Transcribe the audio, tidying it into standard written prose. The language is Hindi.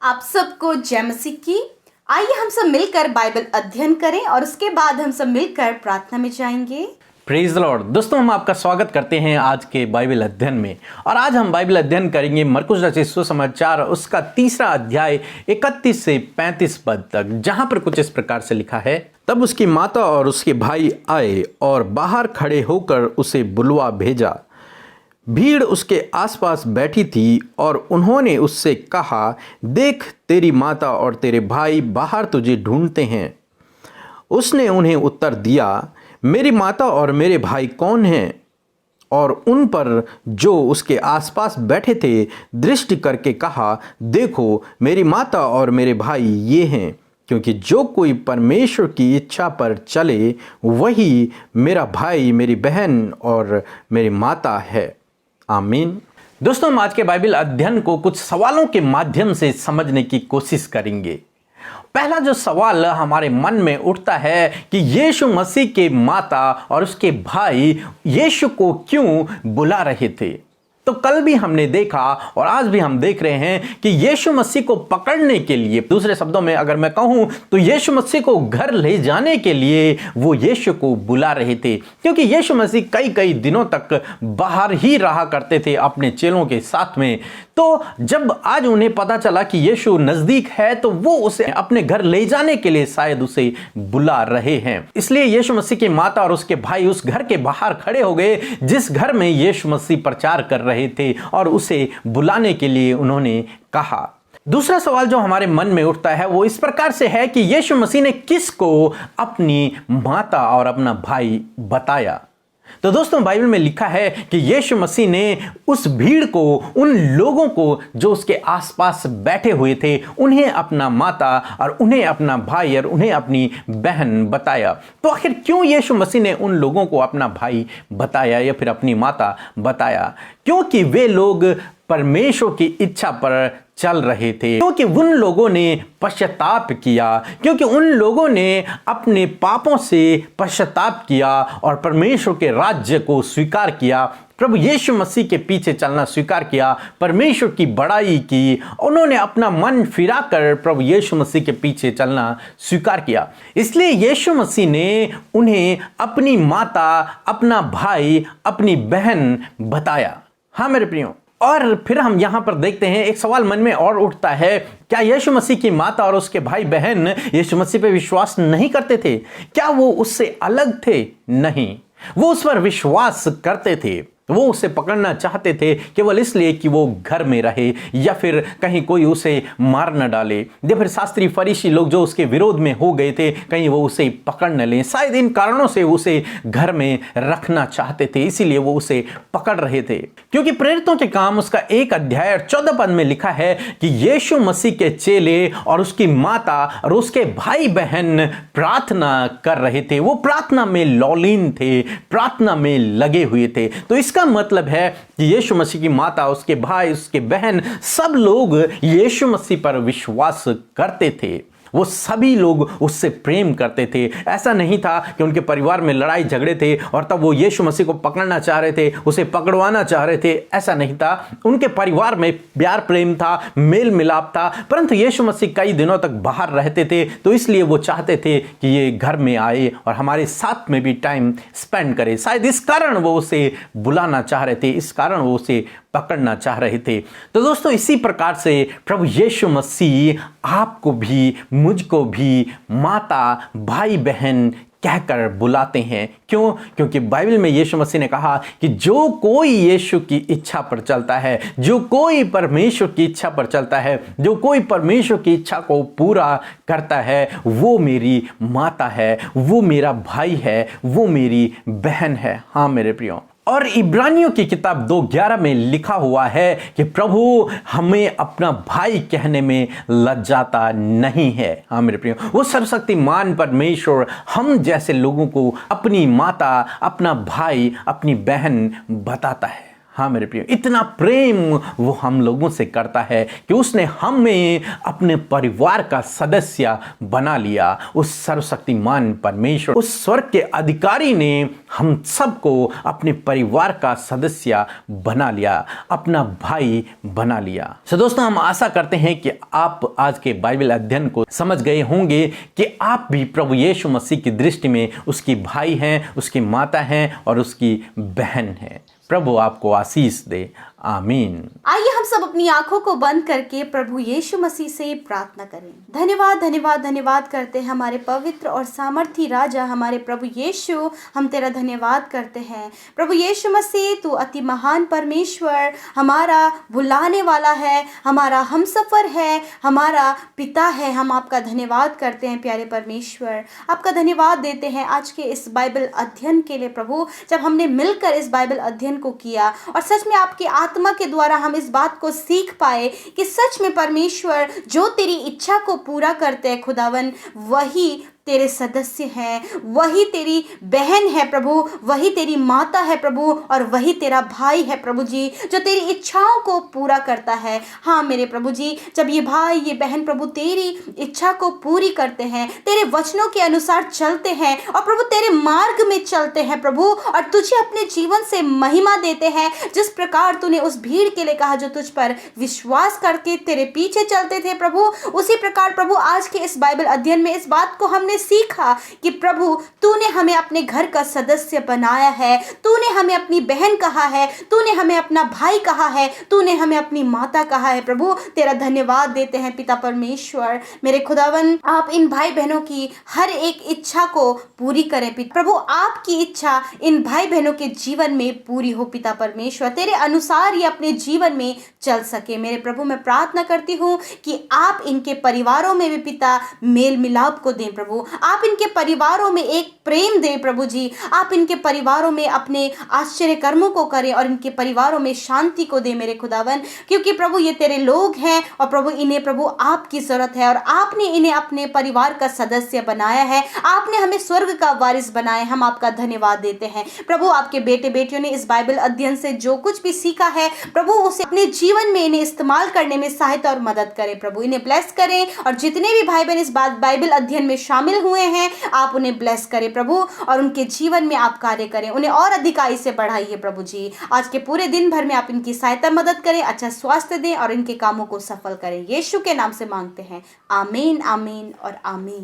आप सबको जय मसीह की। आइए हम सब मिलकर बाइबल अध्ययन करें और उसके बाद हम सब मिलकर प्रार्थना में जाएंगे। Praise the Lord. दोस्तों, हम आपका स्वागत करते हैं आज के बाइबल अध्ययन में। और आज हम बाइबल अध्ययन करेंगे मरकुस रचित सुसमाचार, उसका 3 अध्याय 31 से 35 पद तक, जहां पर कुछ इस प्रकार से लिखा है। तब उसकी माता और उसके भाई आए और बाहर खड़े होकर उसे बुलवा भेजा। भीड़ उसके आसपास बैठी थी और उन्होंने उससे कहा, देख, तेरी माता और तेरे भाई बाहर तुझे ढूंढते हैं। उसने उन्हें उत्तर दिया, मेरी माता और मेरे भाई कौन हैं? और उन पर जो उसके आसपास बैठे थे दृष्टि करके कहा, देखो, मेरी माता और मेरे भाई ये हैं। क्योंकि जो कोई परमेश्वर की इच्छा पर चले वही मेरा भाई, मेरी बहन और मेरी माता है। आमीन। दोस्तों, हम आज के बाइबल अध्ययन को कुछ सवालों के माध्यम से समझने की कोशिश करेंगे। पहला जो सवाल हमारे मन में उठता है कि यीशु मसीह के माता और उसके भाई यीशु को क्यों बुला रहे थे। तो कल भी हमने देखा और आज भी हम देख रहे हैं कि यीशु मसीह को पकड़ने के लिए, दूसरे शब्दों में अगर मैं कहूं तो यीशु मसीह को घर ले जाने के लिए वो यीशु को बुला रहे थे। क्योंकि यीशु मसीह कई कई दिनों तक बाहर ही रहा करते थे अपने चेलों के साथ में। तो जब आज उन्हें पता चला कि यीशु नजदीक है तो वो उसे अपने घर ले जाने के लिए शायद उसे बुला रहे हैं। इसलिए यीशु मसीह की माता और उसके भाई उस घर के बाहर खड़े हो गए जिस घर में यीशु मसीह प्रचार कर रहे थे और उसे बुलाने के लिए उन्होंने कहा। दूसरा सवाल जो हमारे मन में उठता है वो इस प्रकार से है कि यीशु मसीह ने किसको अपनी माता और अपना भाई बताया। तो दोस्तों, बाइबल में लिखा है कि यीशु मसीह ने उस भीड़ को, उन लोगों को जो उसके आसपास बैठे हुए थे, उन्हें अपना माता और उन्हें अपना भाई और उन्हें अपनी बहन बताया। तो आखिर क्यों यीशु मसीह ने उन लोगों को अपना भाई बताया या फिर अपनी माता बताया? क्योंकि वे लोग परमेश्वर की इच्छा पर चल रहे थे, क्योंकि उन लोगों ने पश्चाताप किया, क्योंकि उन लोगों ने अपने पापों से पश्चाताप किया और परमेश्वर के राज्य को स्वीकार किया, प्रभु यीशु मसीह के पीछे चलना स्वीकार किया, परमेश्वर की बड़ाई की। उन्होंने अपना मन फिराकर प्रभु यीशु मसीह के पीछे चलना स्वीकार किया। इसलिए यीशु मसीह ने उन्हें अपनी माता, अपना भाई, अपनी बहन बताया। हाँ मेरे प्रियो, और फिर हम यहां पर देखते हैं एक सवाल मन में और उठता है, क्या यीशु मसीह की माता और उसके भाई बहन यीशु मसीह पे विश्वास नहीं करते थे? क्या वो उससे अलग थे? नहीं, वो उस पर विश्वास करते थे। वो उसे पकड़ना चाहते थे केवल इसलिए कि वो घर में रहे या फिर कहीं कोई उसे मार न डाले, या फिर शास्त्री फरीसी लोग जो उसके विरोध में हो गए थे कहीं वो उसे पकड़ न लें। शायद इन कारणों से उसे घर में रखना चाहते थे, इसीलिए वो उसे पकड़ रहे थे। क्योंकि प्रेरितों के काम उसका 1 अध्याय 14 पद में लिखा है कि यीशु मसीह के चेले और उसकी माता और उसके भाई बहन प्रार्थना कर रहे थे। वो प्रार्थना में लौलीन थे, प्रार्थना में लगे हुए थे। तो इसका मतलब है कि यीशु मसीह की माता, उसके भाई, उसके बहन, सब लोग यीशु मसीह पर विश्वास करते थे। वो सभी लोग उससे प्रेम करते थे। ऐसा नहीं था कि उनके परिवार में लड़ाई झगड़े थे और तब वो यीशु मसीह को पकड़ना चाह रहे थे, उसे पकड़वाना चाह रहे थे। ऐसा नहीं था। उनके परिवार में प्यार प्रेम था, मेल मिलाप था। परंतु यीशु मसीह कई दिनों तक बाहर रहते थे, तो इसलिए वो चाहते थे कि ये घर में आए और हमारे साथ में भी टाइम स्पेंड करे। शायद इस कारण वो उसे बुलाना चाह रहे थे, इस कारण वो उसे पकड़ना चाह रहे थे। तो दोस्तों, इसी प्रकार से प्रभु यीशु मसीह आपको भी, मुझको भी माता, भाई बहन कहकर बुलाते हैं। क्यों? क्योंकि बाइबल में यीशु मसीह ने कहा कि जो कोई यीशु की इच्छा पर चलता है, जो कोई परमेश्वर की इच्छा पर चलता है, जो कोई परमेश्वर की इच्छा को पूरा करता है, वो मेरी माता है, वो मेरा भाई है, वो मेरी बहन है। हाँ मेरे प्रियो, और इब्रानियों की किताब 2:11 में लिखा हुआ है कि प्रभु हमें अपना भाई कहने में लज्जाता नहीं है। हाँ मेरे प्रियो, वो सर्वशक्तिमान परमेश्वर हम जैसे लोगों को अपनी माता, अपना भाई, अपनी बहन बताता है। हाँ मेरे प्रिय, इतना प्रेम वो हम लोगों से करता है कि उसने हमें अपने परिवार का सदस्य बना लिया। उस सर्वशक्तिमान परमेश्वर, उस स्वर्ग के अधिकारी ने हम सबको अपने परिवार का सदस्य बना लिया, अपना भाई बना लिया। तो दोस्तों, हम आशा करते हैं कि आप आज के बाइबल अध्ययन को समझ गए होंगे कि आप भी प्रभु यीशु मसीह की दृष्टि में उसकी भाई हैं, उसकी माता हैं और उसकी बहन हैं। प्रभु आपको आशीष दे। आमीन। आइए हम सब अपनी आंखों को बंद करके प्रभु यीशु मसीह से प्रार्थना करें। धन्यवाद धन्यवाद धन्यवाद करते हैं हमारे पवित्र और सामर्थी राजा, हमारे प्रभु यीशु, हम तेरा धन्यवाद करते हैं। प्रभु यीशु मसीह, तू अति महान परमेश्वर, हमारा बुलाने वाला है, हमारा हमसफर है, हमारा पिता है। हम आपका धन्यवाद करते हैं प्यारे परमेश्वर, आपका धन्यवाद देते हैं आज के इस बाइबल अध्ययन के लिए प्रभु। जब हमने मिलकर इस बाइबल अध्ययन को किया और सच में आपकी आत्मा के द्वारा हम इस बात को सीख पाए कि सच में परमेश्वर जो तेरी इच्छा को पूरा करते हैं खुदावन, वही तेरे सदस्य हैं, वही तेरी बहन है प्रभु, वही तेरी माता है प्रभु, और वही तेरा भाई है प्रभु जी, जो तेरी इच्छाओं को पूरा करता है। हाँ मेरे प्रभु जी, जब ये भाई ये बहन प्रभु तेरी इच्छा को पूरी करते हैं, तेरे वचनों के अनुसार चलते हैं और प्रभु तेरे मार्ग में चलते हैं प्रभु, और तुझे अपने जीवन से महिमा देते हैं, जिस प्रकार तूने उस भीड़ के लिए कहा जो तुझ पर विश्वास करके तेरे पीछे चलते थे प्रभु, उसी प्रकार प्रभु आज के इस बाइबल अध्ययन में इस बात को हमने सीखा कि प्रभु तूने हमें अपने घर का सदस्य बनाया है, तूने हमें अपनी बहन कहा है, तूने हमें अपना भाई कहा है, तूने हमें अपनी माता कहा है प्रभु। तेरा धन्यवाद देते हैं पिता परमेश्वर। मेरे खुदावन, आप इन भाई बहनों की हर एक इच्छा को पूरी करें प्रभु, आपकी इच्छा इन भाई बहनों के जीवन में पूरी हो पिता परमेश्वर, तेरे अनुसार ये अपने जीवन में चल सके। मेरे प्रभु, मैं प्रार्थना करती हूँ कि आप इनके परिवारों में भी पिता मेल मिलाप को दें प्रभु, आप इनके परिवारों में एक प्रेम दें प्रभु जी, आप इनके परिवारों में अपने आश्चर्य कर्मों को करें और इनके परिवारों में शांति को दें मेरे खुदावन, क्योंकि प्रभु ये तेरे लोग हैं और प्रभु इन्हें प्रभु आपकी जरूरत है, और आपने इन्हें अपने परिवार का सदस्य बनाया है, आपने हमें स्वर्ग का वारिस बनाया। हम आपका धन्यवाद देते हैं प्रभु। आपके बेटे बेटियों ने इस बाइबल अध्ययन से जो कुछ भी सीखा है प्रभु, उसे अपने जीवन में इन्हें इस्तेमाल करने में सहायता और मदद करें प्रभु, इन्हें ब्लेस करें, और जितने भी भाई बहन इस बाइबल अध्ययन में शामिल हुए हैं आप उन्हें ब्लेस करें प्रभु, और उनके जीवन में आप कार्य करें, उन्हें और अधिकाई से बढ़ाइए प्रभु जी। आज के पूरे दिन भर में आप इनकी सहायता मदद करें, अच्छा स्वास्थ्य दें और इनके कामों को सफल करें। यीशु के नाम से मांगते हैं, आमीन आमीन और आमीन।